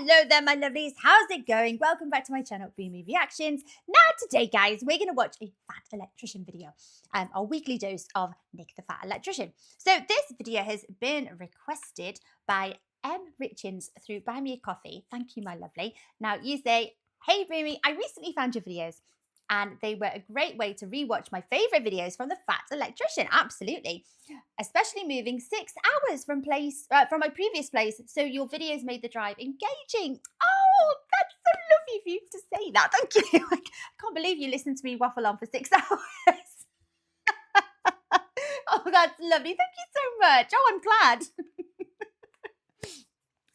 Hello there, my lovelies. How's it going? Welcome back to my channel, Beamy Reactions. Now, today, guys, we're going to watch a Fat Electrician video, our weekly dose of Nick the Fat Electrician. So this video has been requested by Richins through Buy Me a Coffee. Thank you, my lovely. Now, you say, hey, Beamy, I recently found your videos, and they were a great way to rewatch my favourite videos from the Fat Electrician. Absolutely. Especially moving 6 hours from my previous place, so your videos made the drive engaging. Oh, that's so lovely of you to say that. Thank you. I can't believe you listened to me waffle on for 6 hours. Oh, that's lovely. Thank you so much. Oh, I'm glad.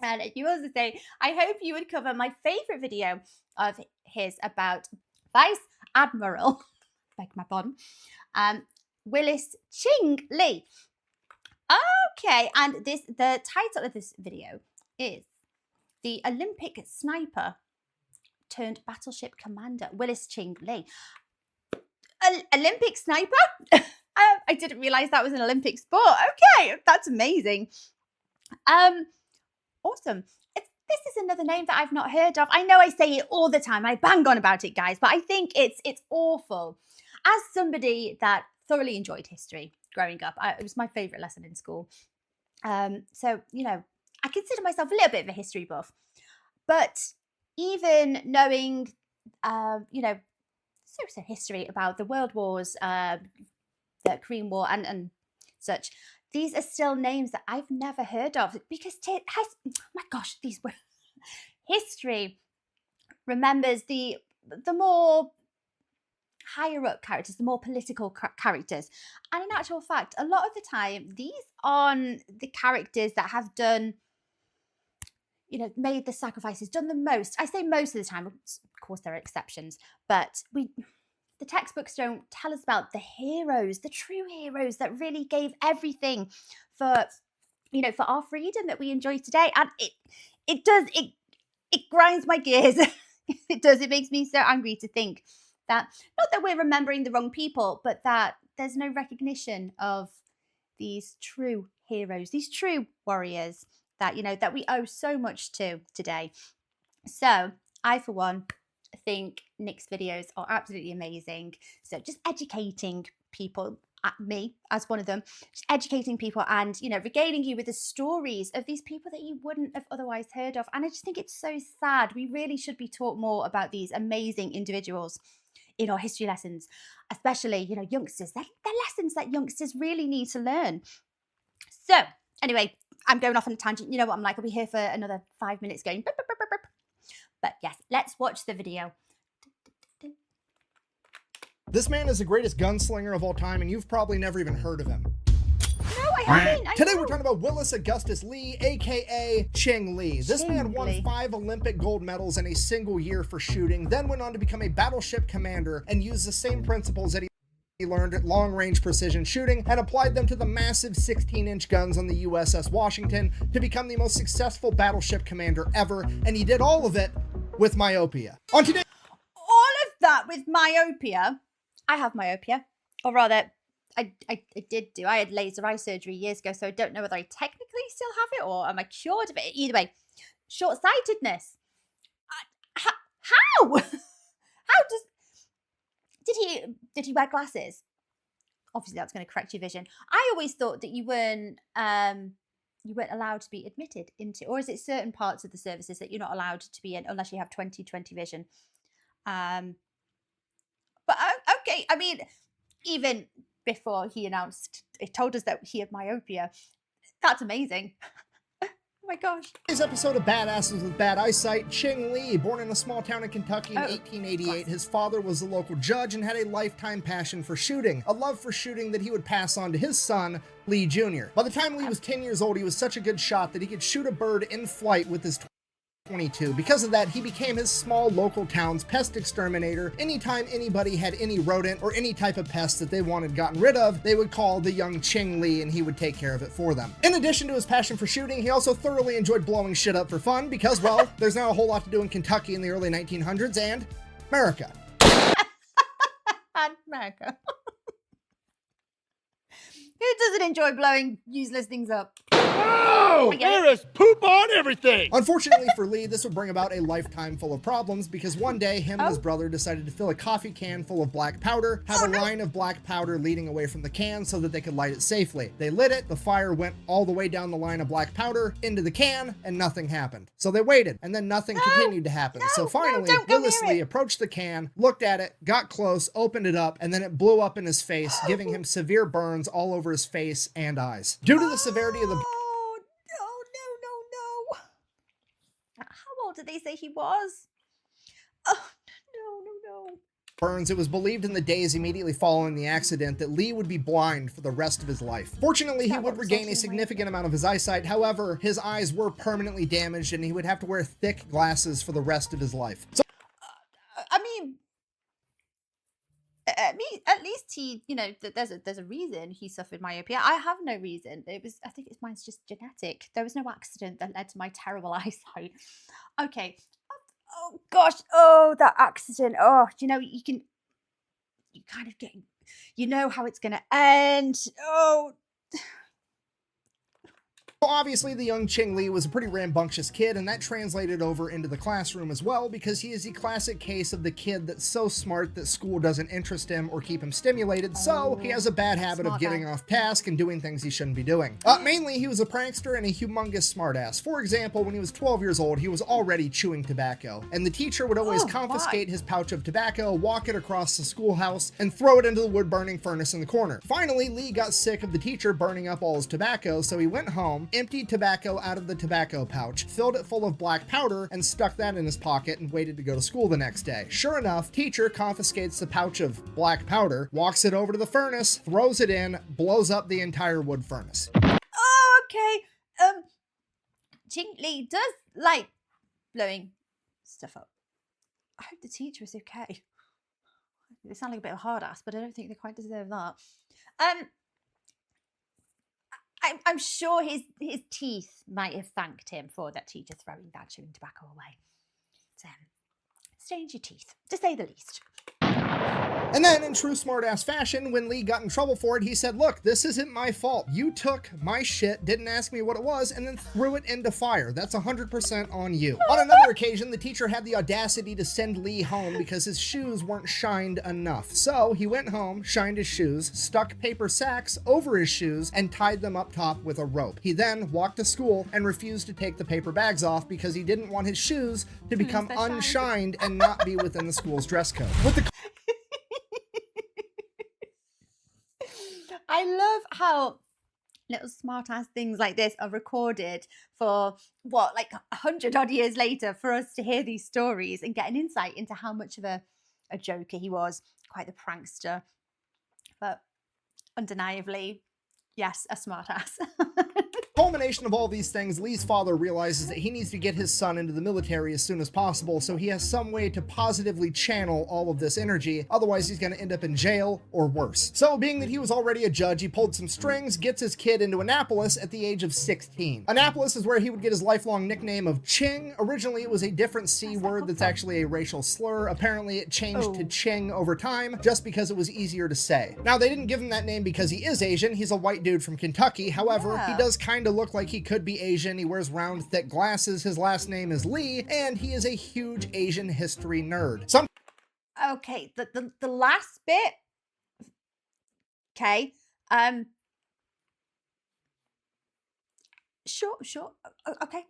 And you also say, I hope you would cover my favourite video of his about Vice Admiral, beg my pardon, Willis Ching Lee. Okay, and the title of this video is The Olympic Sniper Turned Battleship Commander, Willis Ching Lee. Olympic sniper? I didn't realise that was an Olympic sport. Okay, that's amazing. Awesome. This is another name that I've not heard of. I know I say it all the time. I bang on about it, guys, but I think it's awful. As somebody that thoroughly enjoyed history growing up, it was my favourite lesson in school. So, you know, I consider myself a little bit of a history buff. But even knowing, you know, so history about the World Wars, the Korean War and such, these are still names that I've never heard of because my gosh, these were history remembers the more higher up characters, the more political characters. And in actual fact, a lot of the time, these aren't the characters that have done, you know, made the sacrifices, done the most. I say most of the time, of course there are exceptions, but the textbooks don't tell us about the heroes, the true heroes that really gave everything for, you know, for our freedom that we enjoy today. And it grinds my gears. It does. It makes me so angry to think that, not that we're remembering the wrong people, but that there's no recognition of these true heroes, these true warriors that, you know, that we owe so much to today. So I, for one, think Nick's videos are absolutely amazing. So just educating people, me as one of them, just educating people and, you know, regaling you with the stories of these people that you wouldn't have otherwise heard of. And I just think it's so sad. We really should be taught more about these amazing individuals in our history lessons, especially, you know, youngsters. They're lessons that youngsters really need to learn. So anyway, I'm going off on a tangent. You know what I'm like. I'll be here for another 5 minutes going. But yes, let's watch the video. This man is the greatest gunslinger of all time, and you've probably never even heard of him. No, I haven't. Today we're talking about Willis Augustus Lee, aka Ching Lee. This man won 5 Olympic gold medals in a single year for shooting, then went on to become a battleship commander and used the same principles that he learned at long-range precision shooting and applied them to the massive 16-inch guns on the USS Washington to become the most successful battleship commander ever, and he did all of it with myopia. On today, all of that with myopia. I have myopia, or rather, I had laser eye surgery years ago, so I don't know whether I technically still have it or am I cured of it. Either way, short-sightedness. How? How did he wear glasses? Obviously, that's going to correct your vision. I always thought that you weren't allowed to be admitted into, or is it certain parts of the services that you're not allowed to be in unless you have 20/20 vision? But okay, I mean, even before he told us that he had myopia. That's amazing. Oh my gosh. Today's episode of Badasses with Bad Eyesight, Ching Lee, born in a small town in Kentucky in 1888. His father was a local judge and had a lifetime passion for shooting, a love for shooting that he would pass on to his son, Lee Jr. By the time Lee was 10 years old, he was such a good shot that he could shoot a bird in flight with his 22. Because of that, he became his small local town's pest exterminator. Anytime anybody had any rodent or any type of pest that they wanted gotten rid of, they would call the young Ching Lee and he would take care of it for them. In addition to his passion for shooting, he also thoroughly enjoyed blowing shit up for fun because, well, there's not a whole lot to do in Kentucky in the early 1900s and America. And America. Who doesn't enjoy blowing useless things up? Oh, there is poop on everything! Unfortunately for Lee, this would bring about a lifetime full of problems because one day him and his brother decided to fill a coffee can full of black powder, have a line of black powder leading away from the can so that they could light it safely. They lit it, the fire went all the way down the line of black powder into the can, and nothing happened. So they waited, and then nothing continued to happen. So finally, Willis Lee approached the can, looked at it, got close, opened it up, and then it blew up in his face, giving him severe burns all over his face and eyes. Due to the severity of the How old did they say he was? Oh, no. burns, it was believed in the days immediately following the accident that Lee would be blind for the rest of his life. Fortunately, he would regain a significant amount of his eyesight. However, his eyes were permanently damaged and he would have to wear thick glasses for the rest of his life. So, at least he, there's a reason he suffered myopia. I have no reason. I think mine's just genetic. There was no accident that led to my terrible eyesight. Okay. Oh gosh. Oh, that accident. Oh, you kind of get, how it's going to end. Oh. obviously, the young Ching Lee was a pretty rambunctious kid, and that translated over into the classroom as well, because he is the classic case of the kid that's so smart that school doesn't interest him or keep him stimulated, so he has a bad habit of getting off task and doing things he shouldn't be doing. Mainly, he was a prankster and a humongous smartass. For example, when he was 12 years old, he was already chewing tobacco, and the teacher would always confiscate his pouch of tobacco, walk it across the schoolhouse, and throw it into the wood-burning furnace in the corner. Finally, Lee got sick of the teacher burning up all his tobacco, so he went home, emptied tobacco out of the tobacco pouch, filled it full of black powder, and stuck that in his pocket and waited to go to school the next day. Sure enough, teacher confiscates the pouch of black powder, walks it over to the furnace, throws it in, blows up the entire wood furnace. Oh, okay. Ching Lee does like blowing stuff up. I hope the teacher is okay. They sound like a bit of a hard ass, but I don't think they quite deserve that. I'm sure his teeth might have thanked him for that teacher throwing that chewing tobacco away. Stains your teeth, to say the least. And then, in true smartass fashion, when Lee got in trouble for it, he said, "Look, this isn't my fault. You took my shit, didn't ask me what it was, and then threw it into fire. That's 100% on you." On another occasion, the teacher had the audacity to send Lee home because his shoes weren't shined enough. So he went home, shined his shoes, stuck paper sacks over his shoes, and tied them up top with a rope. He then walked to school and refused to take the paper bags off because he didn't want his shoes to become unshined and not be within the school's dress code. I love how little smart-ass things like this are recorded for, 100 odd years later for us to hear these stories and get an insight into how much of a joker he was, quite the prankster. But undeniably, yes, a smart-ass. Culmination of all these things, Lee's father realizes that he needs to get his son into the military as soon as possible, so he has some way to positively channel all of this energy, otherwise he's going to end up in jail or worse. So being that he was already a judge, he pulled some strings, gets his kid into Annapolis at the age of 16. Annapolis is where he would get his lifelong nickname of Ching. Originally it was a different C word that's actually a racial slur. Apparently it changed to Ching over time, just because it was easier to say. Now they didn't give him that name because he is Asian, he's a white dude from Kentucky, however, he does kind of look like he could be Asian. He wears round, thick glasses. His last name is Lee, and he is a huge Asian history nerd. Okay, the last bit. Okay. Sure. Okay.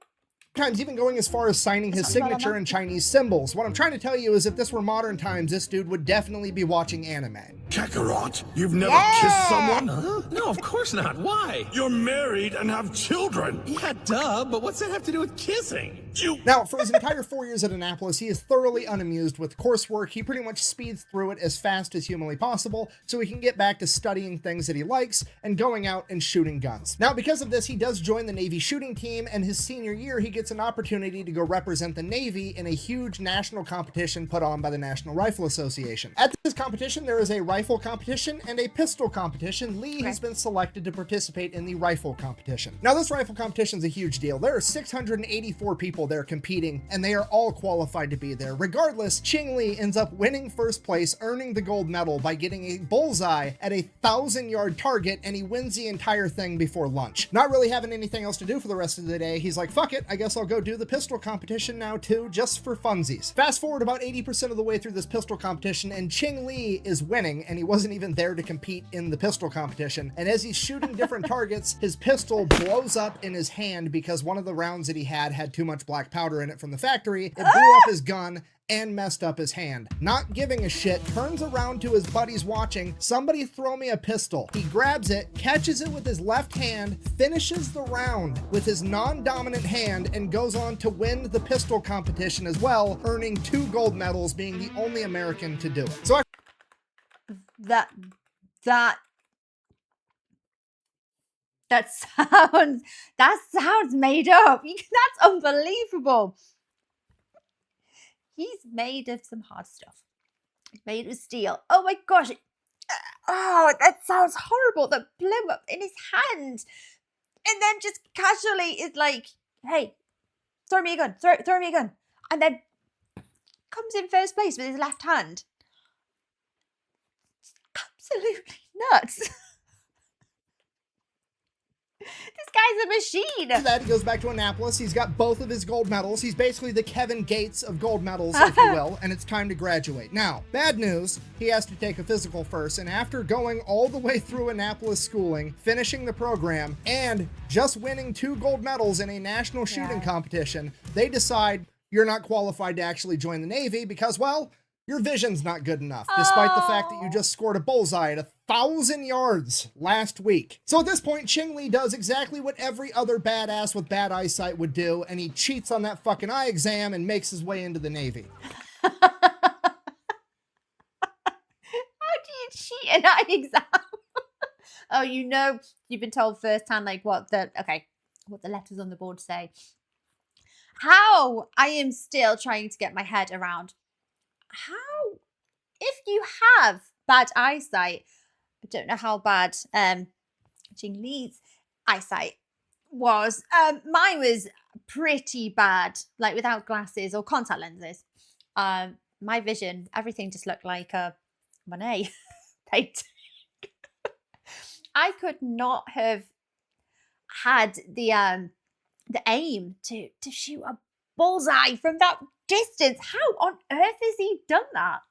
Sometimes even going as far as signing his signature in Chinese symbols. What I'm trying to tell you is if this were modern times, this dude would definitely be watching anime. Kakarot, you've never kissed someone? Huh? No, of course not. Why? You're married and have children. Yeah, duh, but what's that have to do with kissing? Now, for his entire 4 years at Annapolis, he is thoroughly unamused with coursework. He pretty much speeds through it as fast as humanly possible so he can get back to studying things that he likes and going out and shooting guns. Now, because of this, he does join the Navy shooting team, and his senior year, he gets an opportunity to go represent the Navy in a huge national competition put on by the National Rifle Association. At this competition, there is a rifle competition and a pistol competition. Lee has been selected to participate in the rifle competition. Now, this rifle competition is a huge deal. There are 684 people there competing, and they are all qualified to be there. Regardless, Ching Lee ends up winning first place, earning the gold medal by getting a bullseye at a 1,000-yard target, and he wins the entire thing before lunch. Not really having anything else to do for the rest of the day, he's like, fuck it, I guess I'll go do the pistol competition now too, just for funsies. Fast forward about 80% of the way through this pistol competition, and Ching Lee is winning, and he wasn't even there to compete in the pistol competition. And as he's shooting different targets, his pistol blows up in his hand because one of the rounds that he had too much black powder in it from the factory. It blew up his gun and messed up his hand. Not giving a shit, turns around to his buddies watching, somebody throw me a pistol. He grabs it, catches it with his left hand, finishes the round with his non-dominant hand, and goes on to win the pistol competition as well, earning 2 gold medals, being the only American to do it. So That sounds made up. That's unbelievable. He's made of some hard stuff. He's made of steel. Oh my gosh. Oh, that sounds horrible. That blew up in his hand. And then just casually is like, hey, throw me a gun. Throw me a gun. And then comes in first place with his left hand. Absolutely nuts. This guy's a machine. After that, he goes back to Annapolis. He's got both of his gold medals. He's basically the Kevin Gates of gold medals, if you will, and it's time to graduate. Now, bad news, he has to take a physical first, and after going all the way through Annapolis schooling, finishing the program, and just winning 2 gold medals in a national shooting competition, they decide you're not qualified to actually join the Navy because, well, your vision's not good enough, despite the fact that you just scored a bullseye at 1,000 yards last week. So at this point, Ching Lee does exactly what every other badass with bad eyesight would do, and he cheats on that fucking eye exam and makes his way into the Navy. How do you cheat an eye exam? Oh, you know, you've been told firsthand, like, what the letters on the board say. How? I am still trying to get my head around how, if you have bad eyesight, I don't know how bad Ching Lee's eyesight was. Mine was pretty bad, like without glasses or contact lenses. My vision, everything just looked like a Monet painting. I could not have had the aim to shoot a bullseye from that distance. How on earth has he done that?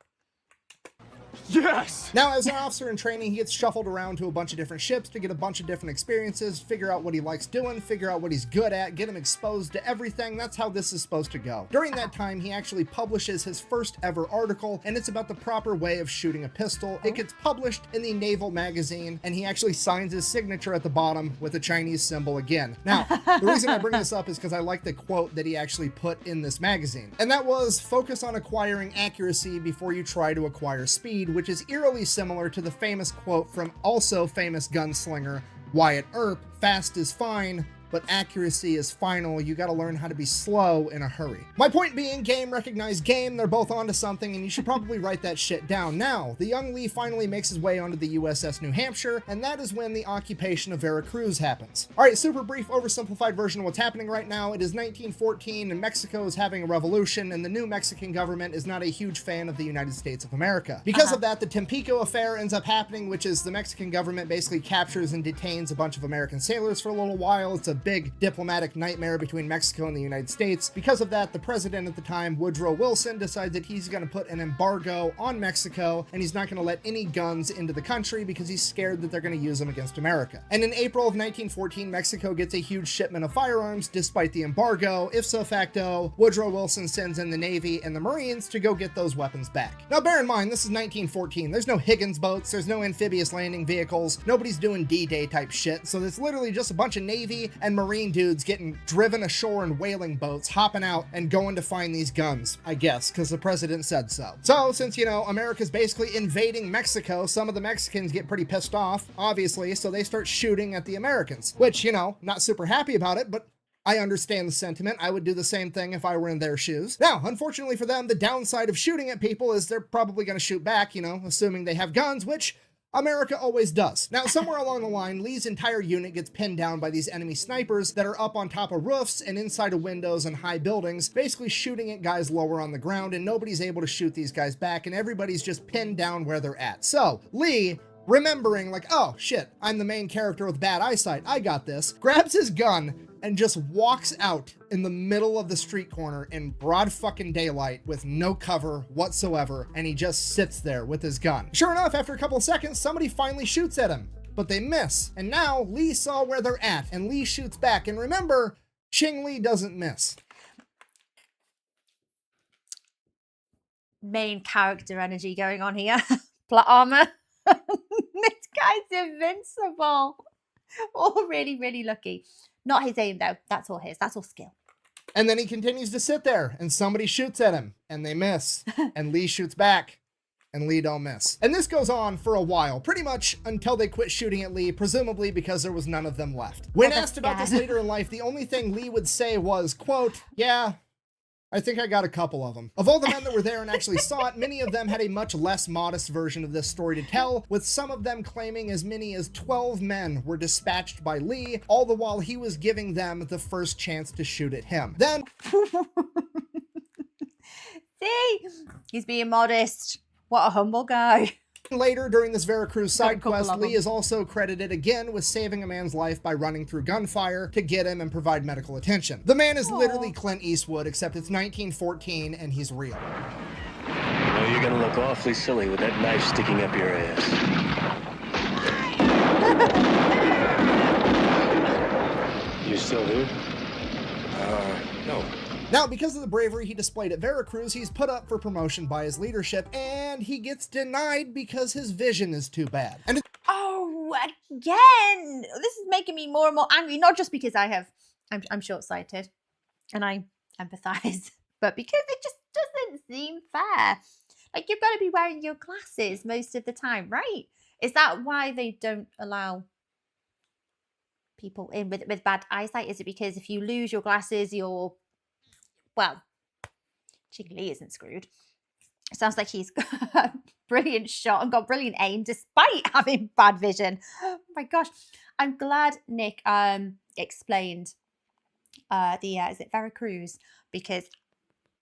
Yes! Now, as an officer in training, he gets shuffled around to a bunch of different ships to get a bunch of different experiences, figure out what he likes doing, figure out what he's good at, get him exposed to everything. That's how this is supposed to go. During that time, he actually publishes his first ever article, and it's about the proper way of shooting a pistol. It gets published in the Naval magazine, and he actually signs his signature at the bottom with a Chinese symbol again. Now, the reason I bring this up is because I like the quote that he actually put in this magazine, and that was, "Focus on acquiring accuracy before you try to acquire speed," which is eerily similar to the famous quote from also famous gunslinger Wyatt Earp, "Fast is fine, but accuracy is final. You gotta learn how to be slow in a hurry." My point being, game recognized game. They're both onto something, and you should probably write that shit down. Now, the young Lee finally makes his way onto the USS New Hampshire, and that is when the occupation of Veracruz happens. All right, super brief, oversimplified version of what's happening right now. It is 1914, and Mexico is having a revolution, and the new Mexican government is not a huge fan of the United States of America. Because of that, the Tampico affair ends up happening, which is the Mexican government basically captures and detains a bunch of American sailors for a little while. It's a big diplomatic nightmare between Mexico and the United States. Because of that, the president at the time, Woodrow Wilson, decides that he's going to put an embargo on Mexico, and he's not going to let any guns into the country because he's scared that they're going to use them against America. And in April of 1914, Mexico gets a huge shipment of firearms despite the embargo. Ipso facto, Woodrow Wilson sends in the Navy and the Marines to go get those weapons back. Now bear in mind, this is 1914. There's no Higgins boats, there's no amphibious landing vehicles, nobody's doing D-Day type shit, so it's literally just a bunch of Navy and Marine dudes getting driven ashore in whaling boats, hopping out and going to find these guns, I guess, because the president said so. So, since, you know, America's basically invading Mexico, some of the Mexicans get pretty pissed off, obviously, so they start shooting at the Americans, which, you know, not super happy about it, but I understand the sentiment. I would do the same thing if I were in their shoes. Now, unfortunately for them, the downside of shooting at people is they're probably going to shoot back, you know, assuming they have guns, which America always does. Now, somewhere along the line, Lee's entire unit gets pinned down by these enemy snipers that are up on top of roofs and inside of windows and high buildings, basically shooting at guys lower on the ground, and nobody's able to shoot these guys back, and everybody's just pinned down where they're at. So, Lee, remembering like, oh shit, I'm the main character with bad eyesight, I got this, grabs his gun and just walks out in the middle of the street corner in broad fucking daylight with no cover whatsoever, and he just sits there with his gun. Sure enough, after a couple of seconds, somebody finally shoots at him, but they miss. And now Lee saw where they're at, and Lee shoots back. And remember, Ching Lee doesn't miss. Main character energy going on here. Plot armor. This guy's invincible. All really, really lucky. Not his aim, though. That's all his. That's all skill. And then he continues to sit there, and somebody shoots at him, and they miss. And Lee shoots back, and Lee don't miss. And this goes on for a while, pretty much until they quit shooting at Lee, presumably because there was none of them left. When asked about this later in life, the only thing Lee would say was, quote, yeah, I think I got a couple of them. Of all the men that were there and actually saw it, many of them had a much less modest version of this story to tell, with some of them claiming as many as 12 men were dispatched by Lee, all the while he was giving them the first chance to shoot at him. Then, see, he's being modest. What a humble guy. Later, during this Veracruz side quest, Lee is also credited again with saving a man's life by running through gunfire to get him and provide medical attention. The man is literally Clint Eastwood, except it's 1914 and he's real. Well, you're gonna look awfully silly with that knife sticking up your ass. You still here? No. Now, because of the bravery he displayed at Veracruz, he's put up for promotion by his leadership, and he gets denied because his vision is too bad. And oh, again! This is making me more and more angry, not just because I'm short-sighted, and I empathize, but because it just doesn't seem fair. Like, you've got to be wearing your glasses most of the time, right? Is that why they don't allow people in with bad eyesight? Is it because if you lose your glasses, you're... Well, Ching Lee isn't screwed. It sounds like he's got a brilliant shot and got brilliant aim despite having bad vision. Oh my gosh. I'm glad Nick explained is it Veracruz? Because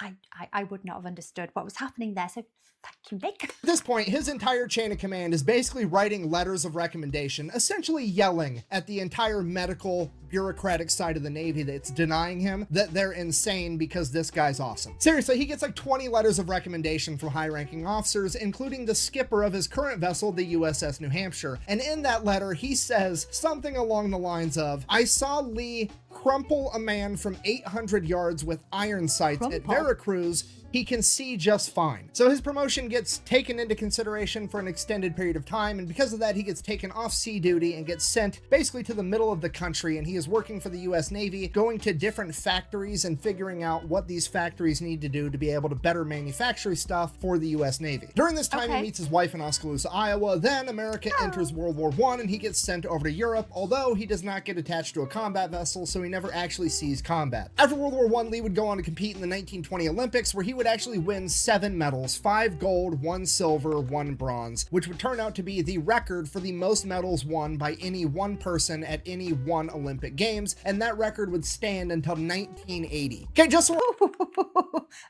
I would not have understood what was happening there. So thank you, Nick. at this point, his entire chain of command is basically writing letters of recommendation, essentially yelling at the entire medical bureaucratic side of the Navy that's denying him that they're insane because this guy's awesome. Seriously, he gets like 20 letters of recommendation from high-ranking officers, including the skipper of his current vessel, the USS New Hampshire. And in that letter, he says something along the lines of, I saw Lee crumple a man from 800 yards with iron sights at Veracruz. He can see just fine. So his promotion gets taken into consideration for an extended period of time, and because of that, he gets taken off sea duty and gets sent basically to the middle of the country, and he is working for the US Navy, going to different factories and figuring out what these factories need to do to be able to better manufacture stuff for the US Navy. During this time, he meets his wife in Oskaloosa, Iowa. Then America enters World War I, and he gets sent over to Europe, although he does not get attached to a combat vessel, so he never actually sees combat. After World War I, Lee would go on to compete in the 1920 Olympics, where he would actually win 7 medals, 5 gold, 1 silver, 1 bronze, which would turn out to be the record for the most medals won by any one person at any one Olympic Games, and that record would stand until 1980. Okay, just so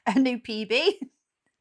a new PB,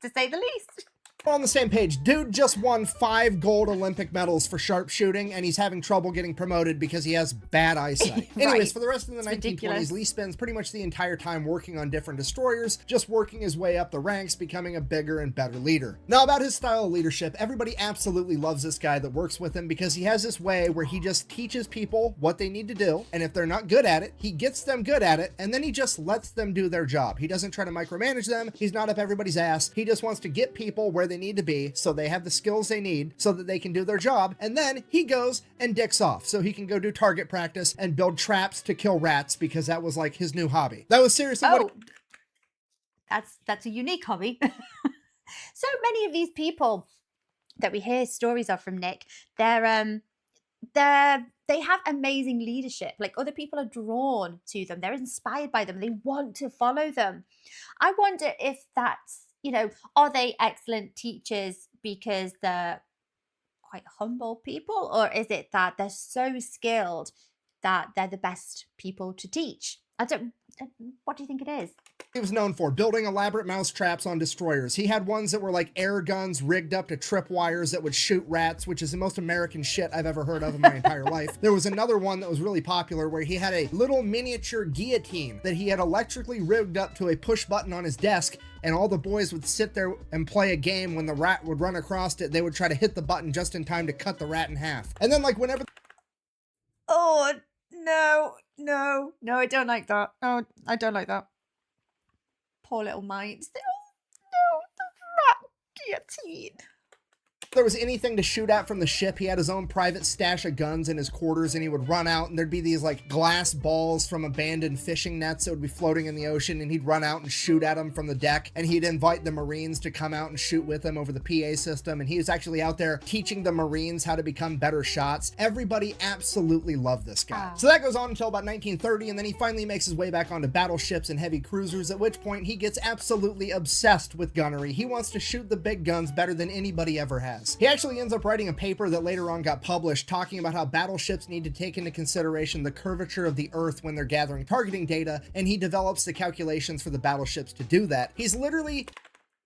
to say the least. we're on the same page, dude just won 5 gold Olympic medals for sharpshooting, and he's having trouble getting promoted because he has bad eyesight. Right. Anyways, for the rest of the 1920s, ridiculous. Lee spends pretty much the entire time working on different destroyers, just working his way up the ranks, becoming a bigger and better leader. Now, about his style of leadership, everybody absolutely loves this guy that works with him because he has this way where he just teaches people what they need to do, and if they're not good at it, he gets them good at it, and then he just lets them do their job. He doesn't try to micromanage them. He's not up everybody's ass. He just wants to get people where they need to be so they have the skills they need so that they can do their job, and then he goes and dicks off so he can go do target practice and build traps to kill rats because that was like his new hobby. That was seriously That's a unique hobby. So many of these people that we hear stories of from Nick, they're they have amazing leadership. Like, other people are drawn to them. They're inspired by them. They want to follow them. I wonder if that's, are they excellent teachers because they're quite humble people, or is it that they're so skilled that they're the best people to teach? What do you think it is? He was known for building elaborate mousetraps on destroyers. He had ones that were like air guns rigged up to trip wires that would shoot rats, which is the most American shit I've ever heard of in my entire life. There was another one that was really popular where he had a little miniature guillotine that he had electrically rigged up to a push button on his desk, and all the boys would sit there and play a game. When the rat would run across it, they would try to hit the button just in time to cut the rat in half. And then, like, whenever... Oh, no, I don't like that. Oh, I don't like that. Poor little mites. Oh, no, the rat guillotine. there was anything to shoot at from the ship, he had his own private stash of guns in his quarters, and he would run out and there'd be these like glass balls from abandoned fishing nets that would be floating in the ocean, and he'd run out and shoot at them from the deck, and he'd invite the Marines to come out and shoot with him over the PA system, and he was actually out there teaching the Marines how to become better shots. Everybody absolutely loved this guy. So that goes on until about 1930, and then he finally makes his way back onto battleships and heavy cruisers, at which point he gets absolutely obsessed with gunnery. He wants to shoot the big guns better than anybody ever has. He actually ends up writing a paper that later on got published talking about how battleships need to take into consideration the curvature of the Earth when they're gathering targeting data, and he develops the calculations for the battleships to do that. He's literally...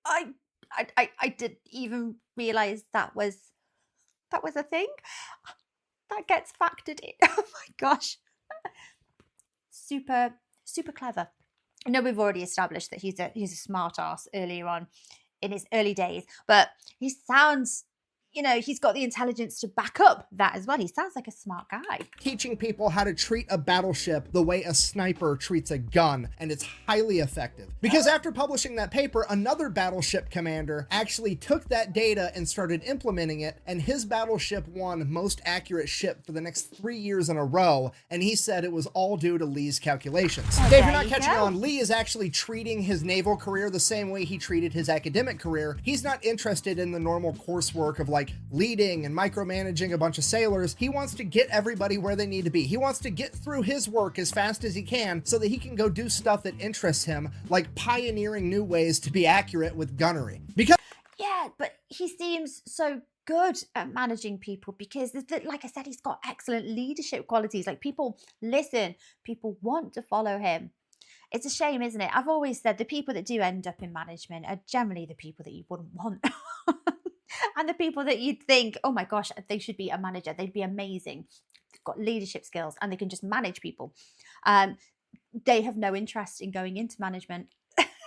I didn't even realize that was a thing. That gets factored in. Oh my gosh. Super clever. I know we've already established that he's a smart ass earlier on in his early days, but he sounds, you know, he's got the intelligence to back up that as well. He sounds like a smart guy. Teaching people how to treat a battleship the way a sniper treats a gun, and it's highly effective. Because after publishing that paper, another battleship commander actually took that data and started implementing it, and his battleship won most accurate ship for the next 3 years in a row, and he said it was all due to Lee's calculations. Okay, if you're not catching on, Lee is actually treating his naval career the same way he treated his academic career. He's not interested in the normal coursework of like leading and micromanaging a bunch of sailors. He wants to get everybody where they need to be. He wants to get through his work as fast as he can so that he can go do stuff that interests him, like pioneering new ways to be accurate with gunnery. Because yeah, but he seems so good at managing people because, like I said, he's got excellent leadership qualities. Like, people listen, people want to follow him. It's a shame, isn't it? I've always said the people that do end up in management are generally the people that you wouldn't want. And the people that you'd think, oh my gosh, they should be a manager. They'd be amazing. They've got leadership skills and they can just manage people. They have no interest in going into management.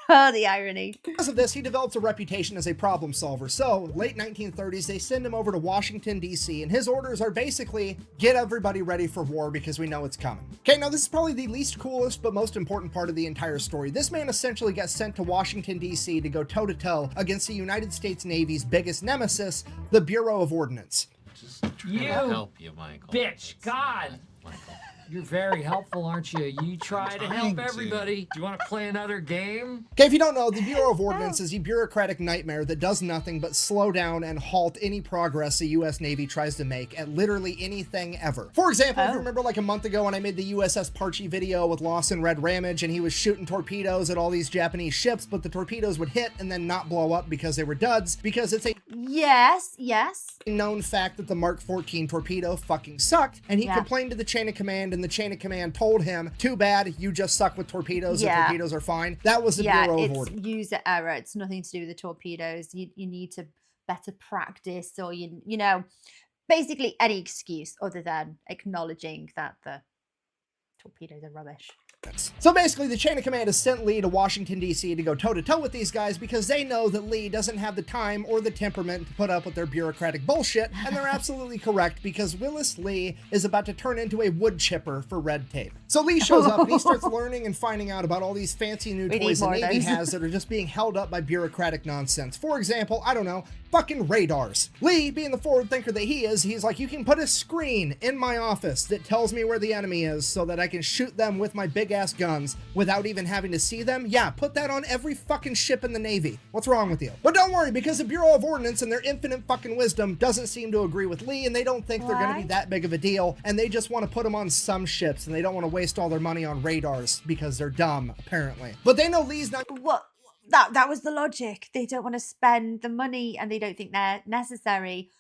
Oh, the irony. Because of this, he develops a reputation as a problem solver. So, late 1930s, they send him over to Washington, D.C., and his orders are basically, get everybody ready for war because we know it's coming. Okay, now this is probably the least coolest but most important part of the entire story. This man essentially got sent to Washington, D.C. to go toe-to-toe against the United States Navy's biggest nemesis, the Bureau of Ordnance. Just trying to help you, Michael. Bitch, God! Michael. You're very helpful, aren't you? You try to help everybody. Do you want to play another game? Okay, if you don't know, the Bureau of Ordnance is a bureaucratic nightmare that does nothing but slow down and halt any progress the U.S. Navy tries to make at literally anything ever. For example, if you remember like a month ago when I made the USS Parchi video with Lawson Red Ramage, and he was shooting torpedoes at all these Japanese ships, but the torpedoes would hit and then not blow up because they were duds, because it's a yes known fact that the Mark 14 torpedo fucking sucked, and he complained to the chain of command, and the chain of command told him, too bad, you just suck with torpedoes. The torpedoes are fine. That was the Bureau of Ordnance. User error. It's nothing to do with the torpedoes. You need to better practice, or you know, basically any excuse other than acknowledging that the torpedoes are rubbish. So basically, the chain of command has sent Lee to Washington, D.C. to go toe-to-toe with these guys because they know that Lee doesn't have the time or the temperament to put up with their bureaucratic bullshit, and they're absolutely correct because Willis Lee is about to turn into a wood chipper for red tape. So Lee shows up and he starts learning and finding out about all these fancy new toys the Navy has that are just being held up by bureaucratic nonsense. For example, I don't know, fucking radars. Lee, being the forward thinker that he is, he's like, you can put a screen in my office that tells me where the enemy is so that I can shoot them with my big ass guns without even having to see them. Yeah, put that on every fucking ship in the Navy. What's wrong with you? But don't worry, because the Bureau of Ordnance and their infinite fucking wisdom doesn't seem to agree with Lee, and they don't think they're going to be that big of a deal, and they just want to put them on some ships, and they don't want to waste all their money on radars because they're dumb, apparently. But they know Lee's not... What? That was the logic. They don't want to spend the money and they don't think they're necessary.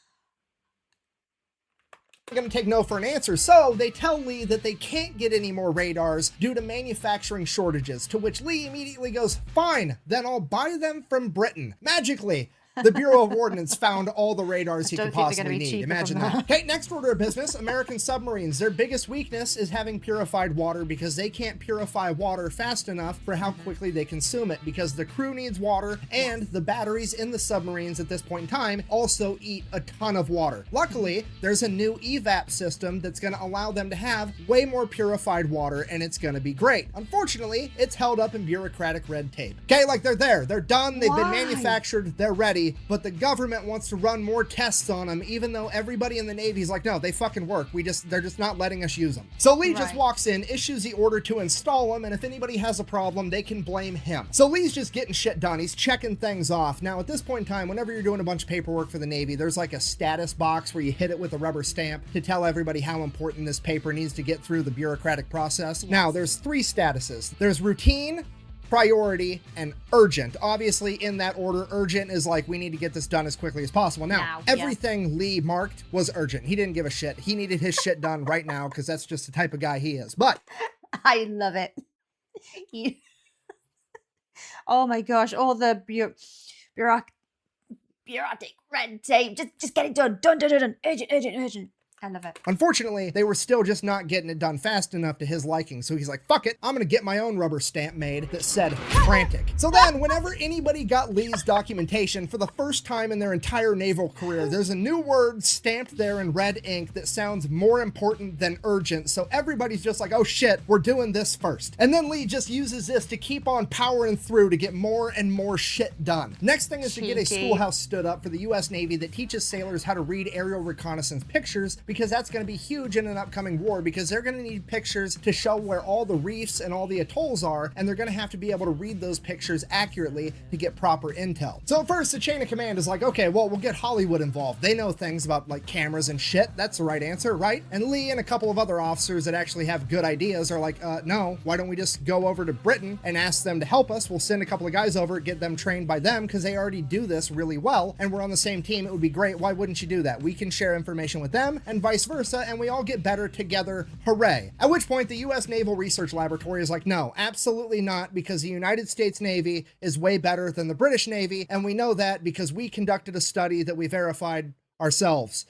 Going to take no for an answer, so they tell Lee that they can't get any more radars due to manufacturing shortages, to which Lee immediately goes, fine, then I'll buy them from Britain. Magically, the Bureau of Ordnance found all the radars he could possibly need. Imagine that. Okay, next order of business, American submarines. Their biggest weakness is having purified water because they can't purify water fast enough for how quickly they consume it, because the crew needs water and the batteries in the submarines at this point in time also eat a ton of water. Luckily, there's a new evap system that's going to allow them to have way more purified water, and it's going to be great. Unfortunately, it's held up in bureaucratic red tape. Okay, like they're there, they're done, they've been manufactured, they're ready. But the government wants to run more tests on them, even though everybody in the Navy's like, no, they fucking work. They're just not letting us use them. So Lee just walks in, issues the order to install them, and if anybody has a problem, they can blame him. So Lee's just getting shit done. He's checking things off. Now, at this point in time, whenever you're doing a bunch of paperwork for the Navy, there's like a status box where you hit it with a rubber stamp to tell everybody how important this paper needs to get through the bureaucratic process. Now, there's 3 statuses. There's routine, priority, and urgent. Obviously, in that order, urgent is like, we need to get this done as quickly as possible. Now, everything Lee marked was urgent. He didn't give a shit. He needed his shit done right now because that's just the type of guy he is. But I love it. Oh my gosh, all the bureaucratic red tape. Just get it done. Done. Urgent. I love it. Unfortunately, they were still just not getting it done fast enough to his liking. So he's like, fuck it, I'm gonna get my own rubber stamp made that said frantic. So then whenever anybody got Lee's documentation for the first time in their entire naval career, there's a new word stamped there in red ink that sounds more important than urgent. So everybody's just like, oh shit, we're doing this first. And then Lee just uses this to keep on powering through to get more and more shit done. Next thing is to get a schoolhouse stood up for the US Navy that teaches sailors how to read aerial reconnaissance pictures, because that's going to be huge in an upcoming war, because they're going to need pictures to show where all the reefs and all the atolls are, and they're going to have to be able to read those pictures accurately to get proper intel. So at first, the chain of command is like, okay, well, we'll get Hollywood involved. They know things about like cameras and shit. That's the right answer, right? And Lee and a couple of other officers that actually have good ideas are like, no, why don't we just go over to Britain and ask them to help us? We'll send a couple of guys over, get them trained by them, because they already do this really well, and we're on the same team. It would be great. Why wouldn't you do that? We can share information with them, and vice versa, and we all get better together. Hooray. At which point the US Naval Research Laboratory is like, no, absolutely not, because the United States Navy is way better than the British Navy, and we know that because we conducted a study that we verified ourselves.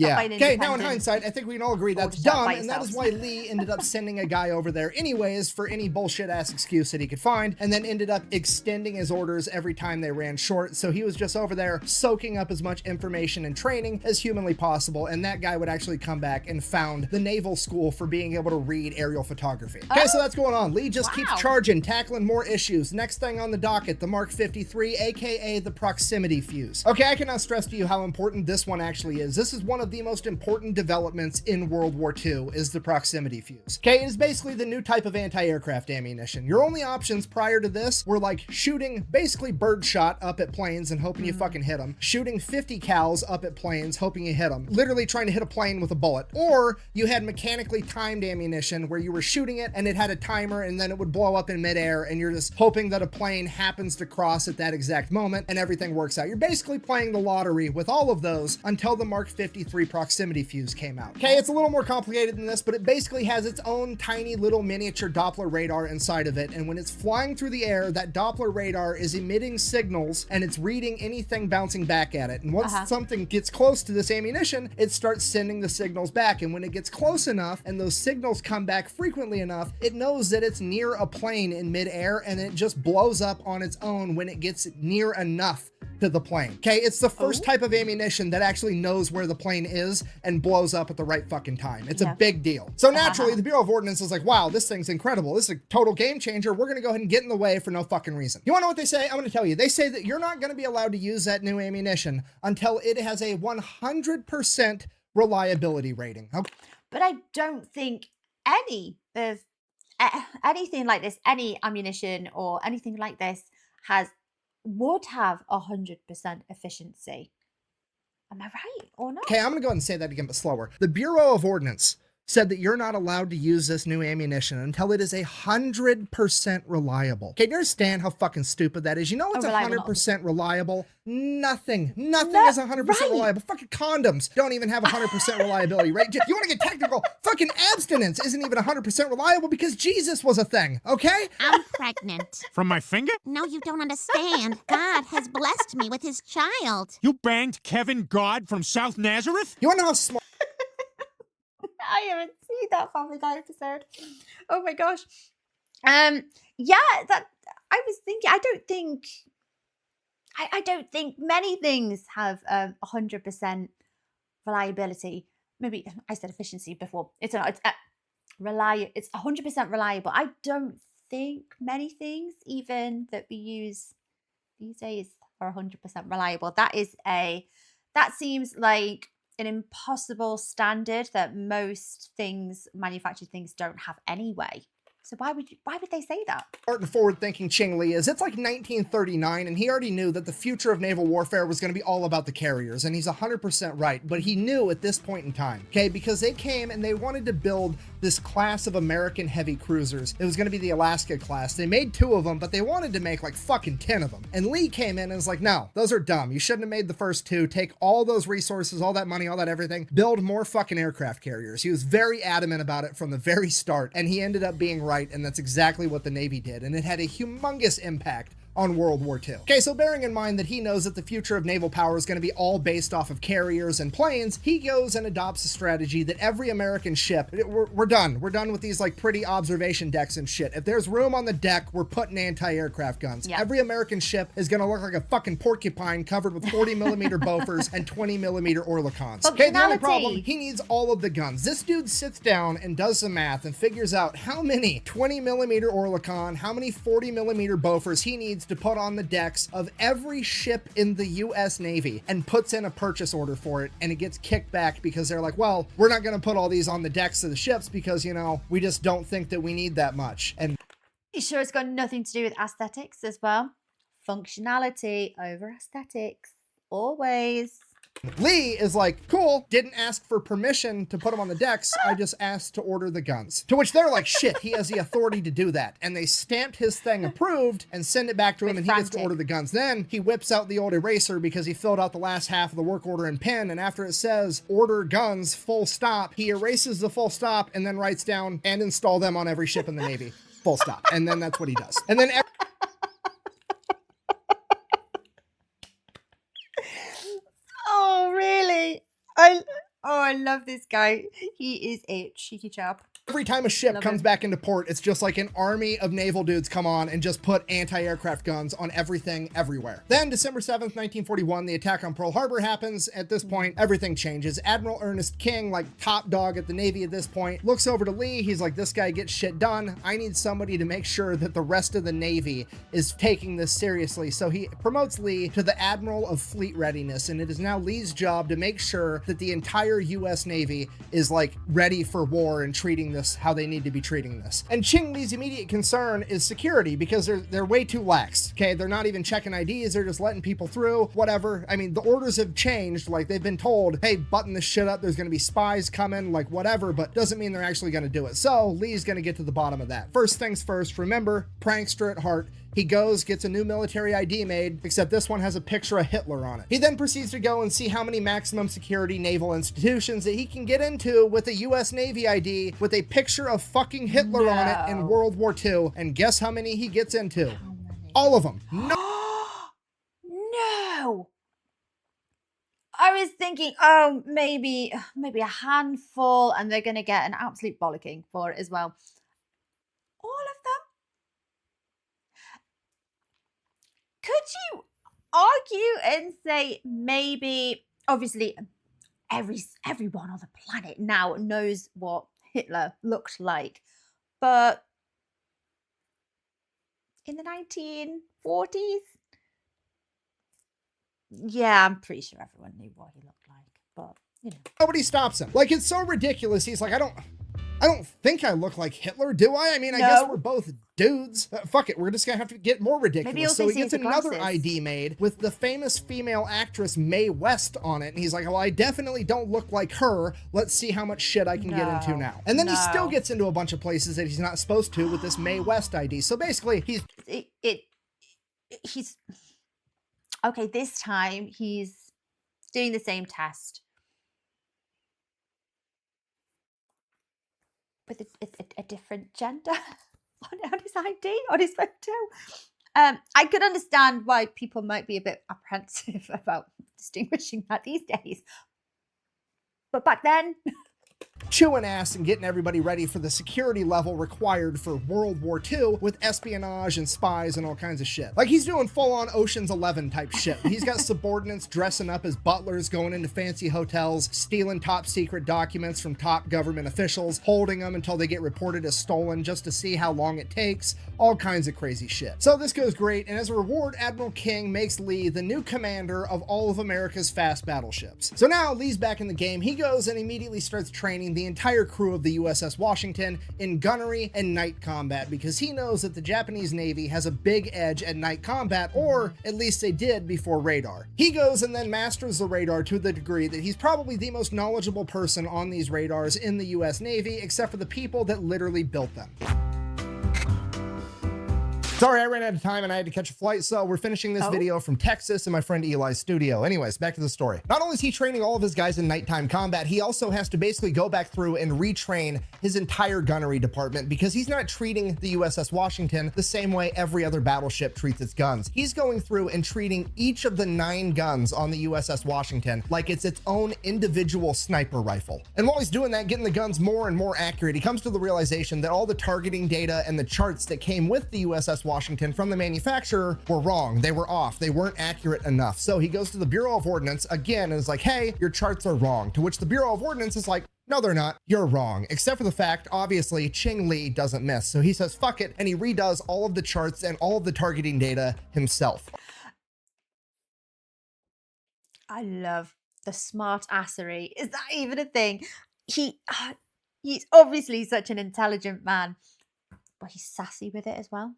Yeah. Okay, now in hindsight, I think we can all agree that's dumb, and that is why Lee ended up sending a guy over there anyways for any bullshit-ass excuse that he could find, and then ended up extending his orders every time they ran short, so he was just over there soaking up as much information and training as humanly possible, and that guy would actually come back and found the naval school for being able to read aerial photography. Okay, so that's going on. Lee just keeps charging, tackling more issues. Next thing on the docket, the Mark 53, aka the proximity fuse. Okay, I cannot stress to you how important this one actually is. This is one of the most important developments in World War II is the proximity fuse. Okay, it is basically the new type of anti-aircraft ammunition. Your only options prior to this were like shooting basically birdshot up at planes and hoping you fucking hit them, shooting 50 cals up at planes hoping you hit them, literally trying to hit a plane with a bullet, or you had mechanically timed ammunition where you were shooting it and it had a timer and then it would blow up in midair and you're just hoping that a plane happens to cross at that exact moment and everything works out. You're basically playing the lottery with all of those until the Mark 53 proximity fuse came out. Okay, it's a little more complicated than this, but it basically has its own tiny little miniature Doppler radar inside of it, and when it's flying through the air, that Doppler radar is emitting signals and it's reading anything bouncing back at it, and once something gets close to this ammunition, it starts sending the signals back, and when it gets close enough and those signals come back frequently enough, it knows that it's near a plane in midair, and it just blows up on its own when it gets near enough to the plane. Okay, it's the first type of ammunition that actually knows where the plane is and blows up at the right fucking time. It's a big deal. So naturally, the Bureau of Ordnance is like, wow, this thing's incredible. This is a total game changer. We're gonna go ahead and get in the way for no fucking reason. You wanna know what they say? I'm gonna tell you. They say that you're not gonna be allowed to use that new ammunition until it has a 100% reliability rating. Okay. But I don't think anything like this, any ammunition or anything like this would have 100% efficiency. Am I right or not? Okay, I'm gonna go ahead and say that again, but slower. The Bureau of Ordnance said that you're not allowed to use this new ammunition until it is 100% reliable. Okay, do you understand how fucking stupid that is? You know it's 100% reliable? Nothing is 100% reliable. Fucking condoms don't even have 100% reliability, right? You want to get technical? Fucking abstinence isn't even 100% reliable because Jesus was a thing, okay? I'm pregnant. From my finger? No, you don't understand. God has blessed me with his child. You banged Kevin God from South Nazareth? You want to know how smart? I haven't seen that Family Guy episode. Oh my gosh. Yeah, that I was thinking. I don't think many things have 100% reliability. Maybe I said efficiency before. It's not. It's It's 100% reliable. I don't think many things, even that we use these days, are 100% reliable. That seems like an impossible standard that most manufactured things don't have anyway. So why would they say that? Smart and forward-thinking Ching Lee is. It's like 1939, and he already knew that the future of naval warfare was going to be all about the carriers, and he's 100% right. But he knew at this point in time, okay, because they came and they wanted to build this class of American heavy cruisers. It was going to be the Alaska class. They made 2 of them, but they wanted to make like fucking 10 of them. And Lee came in and was like, no, those are dumb. You shouldn't have made the first 2. Take all those resources, all that money, all that everything, build more fucking aircraft carriers. He was very adamant about it from the very start, and he ended up being right. And that's exactly what the Navy did. And it had a humongous impact on World War II. Okay, so bearing in mind that he knows that the future of naval power is going to be all based off of carriers and planes, he goes and adopts a strategy that every American ship, we're done with these like pretty observation decks and shit. If there's room on the deck, we're putting anti-aircraft guns. Yep. Every American ship is going to look like a fucking porcupine covered with 40mm Bofors and 20mm Oerlikons. Okay, the only problem, he needs all of the guns. This dude sits down and does some math and figures out how many 20mm Oerlikon, how many 40mm Bofors he needs to put on the decks of every ship in the U.S. Navy, and puts in a purchase order for it, and it gets kicked back because they're like, well, we're not going to put all these on the decks of the ships because, you know, we just don't think that we need that much. And you sure it's got nothing to do with aesthetics as well? Functionality over aesthetics, always. Lee is like, cool, didn't ask for permission to put them on the decks. I just asked to order the guns. To which they're like, shit, he has the authority to do that. And they stamped his thing approved and send it back to him, and he gets to order the guns. Then he whips out the old eraser because he filled out the last half of the work order in pen. And after it says order guns, full stop, he erases the full stop and then writes down and install them on every ship in the Navy. Full stop. And then that's what he does. And then Oh, really? I love this guy. He is a cheeky chap. every time a ship comes back into port, it's just like an army of naval dudes come on and just put anti-aircraft guns on everything everywhere. Then December 7th, 1941, the attack on Pearl Harbor happens. At this point, everything changes. Admiral Ernest King, like top dog at the Navy at this point, looks over to Lee. He's like, this guy gets shit done. I need somebody to make sure that the rest of the Navy is taking this seriously. So he promotes Lee to the Admiral of Fleet Readiness, and it is now Lee's job to make sure that the entire U.S. Navy is like ready for war and treating this how they need to be treating this. And Ching Lee's immediate concern is security, because they're way too lax. Okay, they're not even checking IDs, they're just letting people through, whatever. I mean, the orders have changed, like they've been told, hey, button this shit up, there's gonna be spies coming, like whatever, but doesn't mean they're actually gonna do it. So Lee's gonna get to the bottom of that. First things first, remember, prankster at heart. He goes, gets a new military ID made, except this one has a picture of Hitler on it. He then proceeds to go and see how many maximum security naval institutions that he can get into with a US Navy ID with a picture of fucking Hitler on it in World War II. And guess how many he gets into? All of them. No. No. I was thinking, oh, maybe a handful, and they're going to get an absolute bollocking for it as well. All of them? Could you you and say maybe, obviously, everyone on the planet now knows what Hitler looked like, but in the 1940s, yeah, I'm pretty sure everyone knew what he looked like, but you know. Nobody stops him. Like, it's so ridiculous. He's like, I don't think I look like Hitler, do I? I mean, I guess we're both dudes. Fuck it, we're just gonna have to get more ridiculous. So he gets another ID made with the famous female actress Mae West on it, and he's like, well, I definitely don't look like her. Let's see how much shit I can get into now. And then he still gets into a bunch of places that he's not supposed to with this Mae West ID. So basically, he's okay, this time he's doing the same test with a different gender on his ID, on his photo. I could understand why people might be a bit apprehensive about distinguishing that these days. But back then... chewing ass and getting everybody ready for the security level required for World War II with espionage and spies and all kinds of shit. Like, he's doing full-on Ocean's 11 type shit. He's got subordinates dressing up as butlers, going into fancy hotels, stealing top secret documents from top government officials, holding them until they get reported as stolen just to see how long it takes, all kinds of crazy shit. So this goes great, and as a reward, Admiral King makes Lee the new commander of all of America's fast battleships. So now Lee's back in the game. He goes and immediately starts training the entire crew of the USS Washington in gunnery and night combat, because he knows that the Japanese Navy has a big edge at night combat, or at least they did before radar. He goes and then masters the radar to the degree that he's probably the most knowledgeable person on these radars in the US Navy, except for the people that literally built them. Sorry, I ran out of time and I had to catch a flight, so we're finishing this video from Texas in my friend Eli's studio. Anyways, back to the story. Not only is he training all of his guys in nighttime combat, he also has to basically go back through and retrain his entire gunnery department, because he's not treating the USS Washington the same way every other battleship treats its guns. He's going through and treating each of the 9 guns on the USS Washington like it's its own individual sniper rifle. And while he's doing that, getting the guns more and more accurate, he comes to the realization that all the targeting data and the charts that came with the USS Washington from the manufacturer were wrong. They were off. They weren't accurate enough. So he goes to the Bureau of Ordnance again and is like, hey, your charts are wrong. To which the Bureau of Ordnance is like, no, they're not. You're wrong. Except for the fact, obviously, Ching Lee doesn't miss. So he says, fuck it. And he redoes all of the charts and all of the targeting data himself. I love the smart assery. Is that even a thing? He's obviously such an intelligent man, but he's sassy with it as well.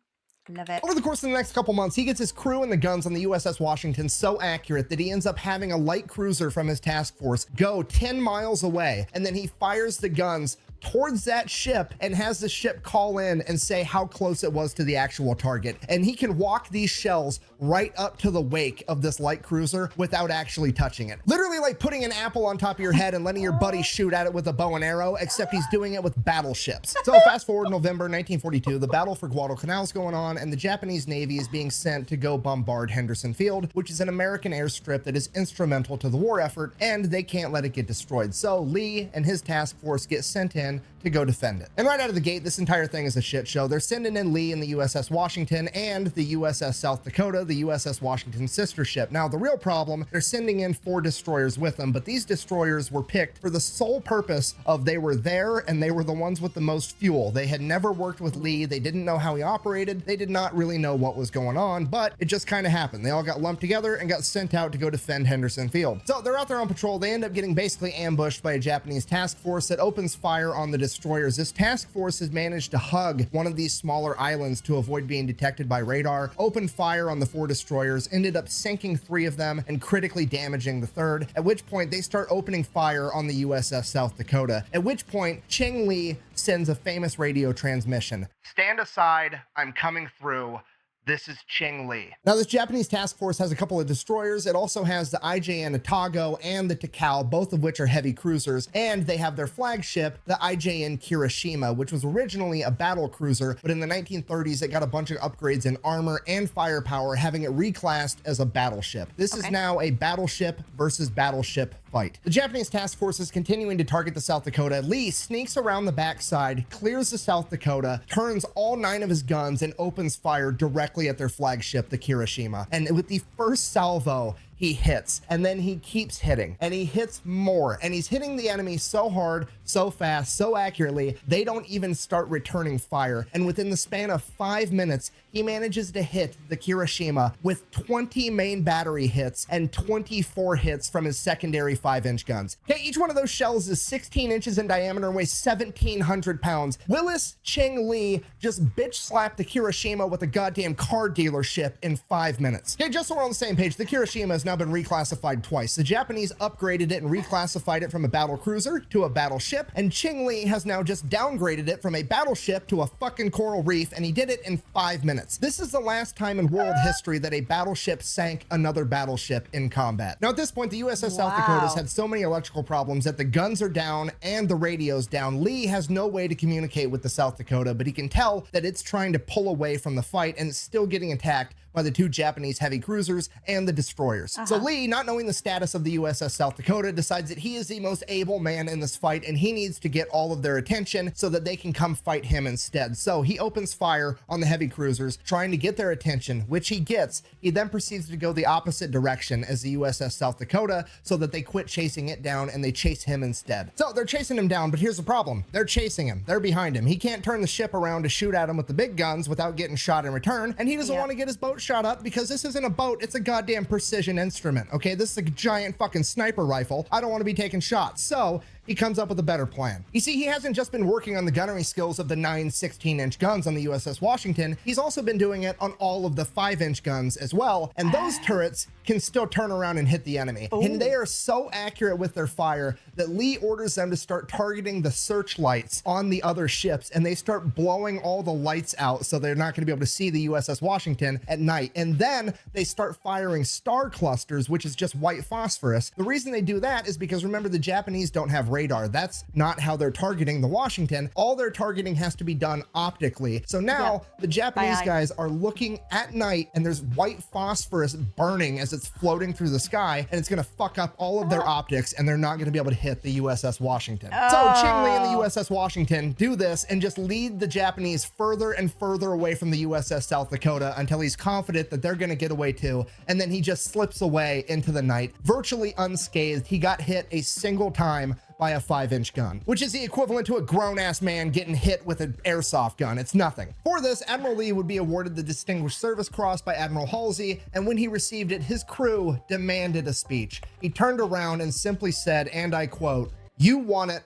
Love it. Over the course of the next couple months, he gets his crew and the guns on the USS Washington so accurate that he ends up having a light cruiser from his task force go 10 miles away, and then he fires the guns towards that ship and has the ship call in and say how close it was to the actual target. And he can walk these shells right up to the wake of this light cruiser without actually touching it. Literally like putting an apple on top of your head and letting your buddy shoot at it with a bow and arrow, except he's doing it with battleships. So fast forward November 1942, the Battle for Guadalcanal is going on, and the Japanese Navy is being sent to go bombard Henderson Field, which is an American airstrip that is instrumental to the war effort, and they can't let it get destroyed. So Lee and his task force get sent in to go defend it. And right out of the gate, this entire thing is a shit show. They're sending in Lee and the USS Washington and the USS South Dakota, the USS Washington's sister ship. Now, the real problem, they're sending in 4 destroyers with them, but these destroyers were picked for the sole purpose of they were there and they were the ones with the most fuel. They had never worked with Lee. They didn't know how he operated. They did not really know what was going on, but it just kind of happened. They all got lumped together and got sent out to go defend Henderson Field. So they're out there on patrol. They end up getting basically ambushed by a Japanese task force that opens fire on the destroyers. This task force has managed to hug one of these smaller islands to avoid being detected by radar, opened fire on the 4 destroyers, ended up sinking 3 of them and critically damaging the 3rd, at which point they start opening fire on the USS South Dakota, at which point Ching Lee sends a famous radio transmission. Stand aside, I'm coming through. This is Ching Lee. Now, this Japanese task force has a couple of destroyers. It also has the IJN Otago and the Takao, both of which are heavy cruisers, and they have their flagship, the IJN Kirishima, which was originally a battle cruiser, but in the 1930s, it got a bunch of upgrades in armor and firepower, having it reclassed as a battleship. This is now a battleship versus battleship fight. The Japanese task force is continuing to target the South Dakota. Lee sneaks around the backside, clears the South Dakota, turns all 9 of his guns, and opens fire directly at their flagship, the Kirishima. And with the first salvo, he hits, and then he keeps hitting, and he hits more, and he's hitting the enemy so hard, so fast, so accurately, they don't even start returning fire. And within the span of 5 minutes, he manages to hit the Kirishima with 20 main battery hits and 24 hits from his secondary 5-inch guns. Okay, each one of those shells is 16 inches in diameter and weighs 1,700 pounds. Willis Ching Lee just bitch slapped the Kirishima with a goddamn car dealership in 5 minutes. Okay, just so we're on the same page, the Kirishima has now been reclassified twice. The Japanese upgraded it and reclassified it from a battle cruiser to a battleship, and Ching Lee has now just downgraded it from a battleship to a fucking coral reef, and he did it in 5 minutes. This is the last time in world history that a battleship sank another battleship in combat. Now at this point, the USS South Dakota has had so many electrical problems that the guns are down and the radio's down. Lee has no way to communicate with the South Dakota, but he can tell that it's trying to pull away from the fight and it's still getting attacked by the 2 Japanese heavy cruisers and the destroyers. So Lee, not knowing the status of the USS South Dakota, decides that he is the most able man in this fight and he needs to get all of their attention so that they can come fight him instead. So he opens fire on the heavy cruisers, trying to get their attention, which he gets. He then proceeds to go the opposite direction as the USS South Dakota so that they quit chasing it down and they chase him instead. So they're chasing him down, but here's the problem. They're chasing him. They're behind him. He can't turn the ship around to shoot at him with the big guns without getting shot in return, and he doesn't want to get his boat shot up because this isn't a boat, it's a goddamn precision instrument, okay? This is a giant fucking sniper rifle. I don't want to be taking shots. So he comes up with a better plan. You see, he hasn't just been working on the gunnery skills of the 9 16-inch guns on the USS Washington, he's also been doing it on all of the 5-inch guns as well, and those turrets can still turn around and hit the enemy. And they are so accurate with their fire that Lee orders them to start targeting the searchlights on the other ships, and they start blowing all the lights out so they're not going to be able to see the USS Washington at night. And then they start firing star clusters, which is just white phosphorus. The reason they do that is because, remember, the Japanese don't have radar. That's not how they're targeting the Washington. All their targeting has to be done optically. So now the Japanese guys are looking at night and there's white phosphorus burning as it's floating through the sky, and it's going to fuck up all of their optics and they're not going to be able to hit the USS Washington. So Ching Lee and the USS Washington do this and just lead the Japanese further and further away from the USS South Dakota until he's confident that they're going to get away too, and then he just slips away into the night virtually unscathed. He got hit a single time by a 5-inch gun, which is the equivalent to a grown-ass man getting hit with an airsoft gun. It's nothing. For this, Admiral Lee would be awarded the Distinguished Service Cross by Admiral Halsey, and when he received it, his crew demanded a speech. He turned around and simply said, and I quote, "You want it,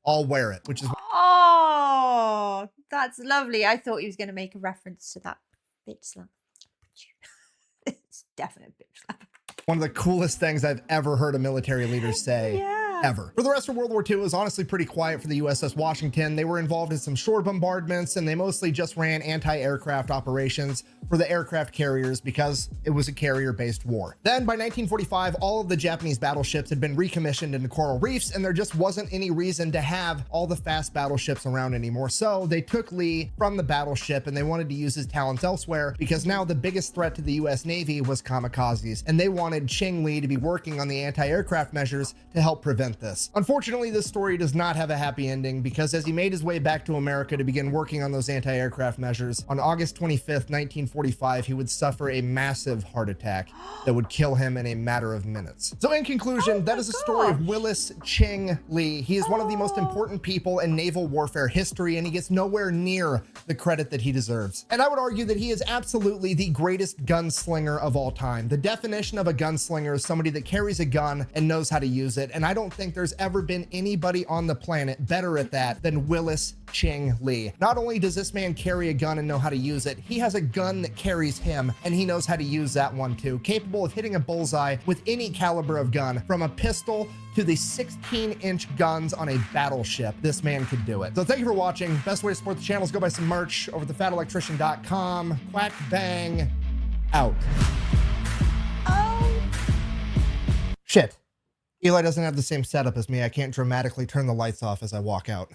I'll wear it," which is... Oh, that's lovely. I thought he was going to make a reference to that bitch slap. It's definitely a bitch slap. one of the coolest things I've ever heard a military leader say. Ever. For the rest of World War II, it was honestly pretty quiet for the USS Washington. They were involved in some shore bombardments, and they mostly just ran anti-aircraft operations for the aircraft carriers because it was a carrier-based war. Then by 1945, all of the Japanese battleships had been recommissioned into coral reefs, and there just wasn't any reason to have all the fast battleships around anymore. So they took Lee from the battleship and they wanted to use his talents elsewhere, because now the biggest threat to the US Navy was kamikazes, and they wanted Ching Lee to be working on the anti-aircraft measures to help prevent this. Unfortunately, this story does not have a happy ending, because as he made his way back to America to begin working on those anti-aircraft measures, on August 25th, 1945, he would suffer a massive heart attack that would kill him in a matter of minutes. So in conclusion, that is the story of Willis Ching Lee. He is one of the most important people in naval warfare history, and he gets nowhere near the credit that he deserves. And I would argue that he is absolutely the greatest gunslinger of all time. The definition of a gunslinger is somebody that carries a gun and knows how to use it, and I don't think there's ever been anybody on the planet better at that than Willis Ching Lee. Not only does this man carry a gun and know how to use it, he has a gun that carries him, and he knows how to use that one too. Capable of hitting a bullseye with any caliber of gun, from a pistol to the 16-inch guns on a battleship. This man could do it. So thank you for watching. Best way to support the channel is go buy some merch over at thefatelectrician.com. Quack bang out. Shit. Eli doesn't have the same setup as me. I can't dramatically turn the lights off as I walk out.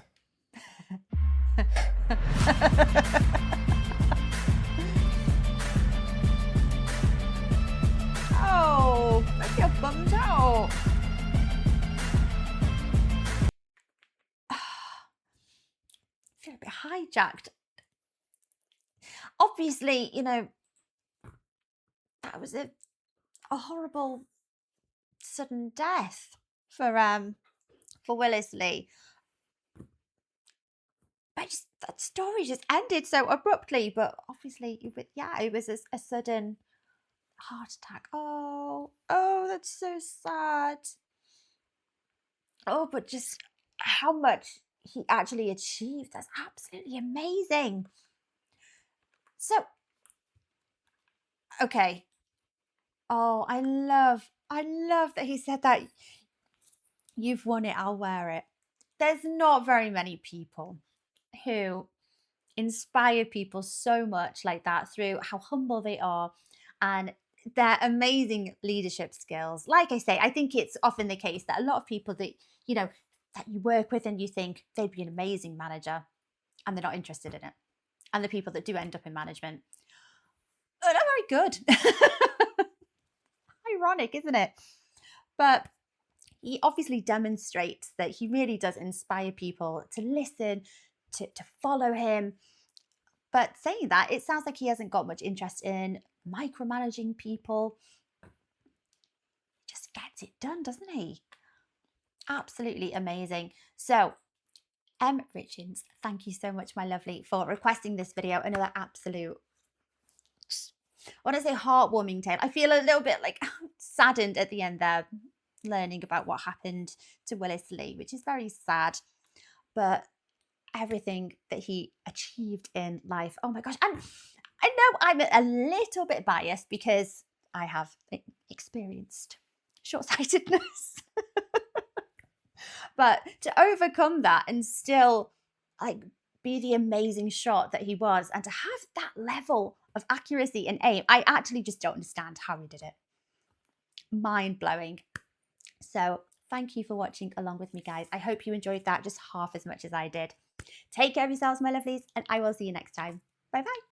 Oh, I feel bummed out. hijacked. Obviously, you know, that was a horrible sudden death for Willis Lee. But just, that story just ended so abruptly. But obviously, it was a sudden heart attack. Oh, that's so sad. Oh, but just how much he actually achieved. That's absolutely amazing. So, okay. Oh, I love that he said that. You've won it, I'll wear it. There's not very many people who inspire people so much like that through how humble they are and their amazing leadership skills. Like I say, I think it's often the case that a lot of people that, you know, that you work with and you think they'd be an amazing manager and they're not interested in it. And the people that do end up in management are not very good. Ironic, isn't it? But he obviously demonstrates that he really does inspire people to listen, to follow him. But saying that, it sounds like he hasn't got much interest in micromanaging people. Just gets it done, doesn't he? Absolutely amazing. So, Richins, thank you so much, my lovely, for requesting this video. Another absolute, I want to say heartwarming tale. I feel a little bit like saddened at the end there, learning about what happened to Willis Lee, which is very sad. But everything that he achieved in life, oh my gosh. And I know I'm a little bit biased because I have experienced short-sightedness. But to overcome that and still like be the amazing shot that he was, and to have that level of accuracy and aim, I actually just don't understand how he did it. Mind-blowing. So thank you for watching along with me, guys. I hope you enjoyed that just half as much as I did. Take care of yourselves, my lovelies, and I will see you next time. Bye-bye.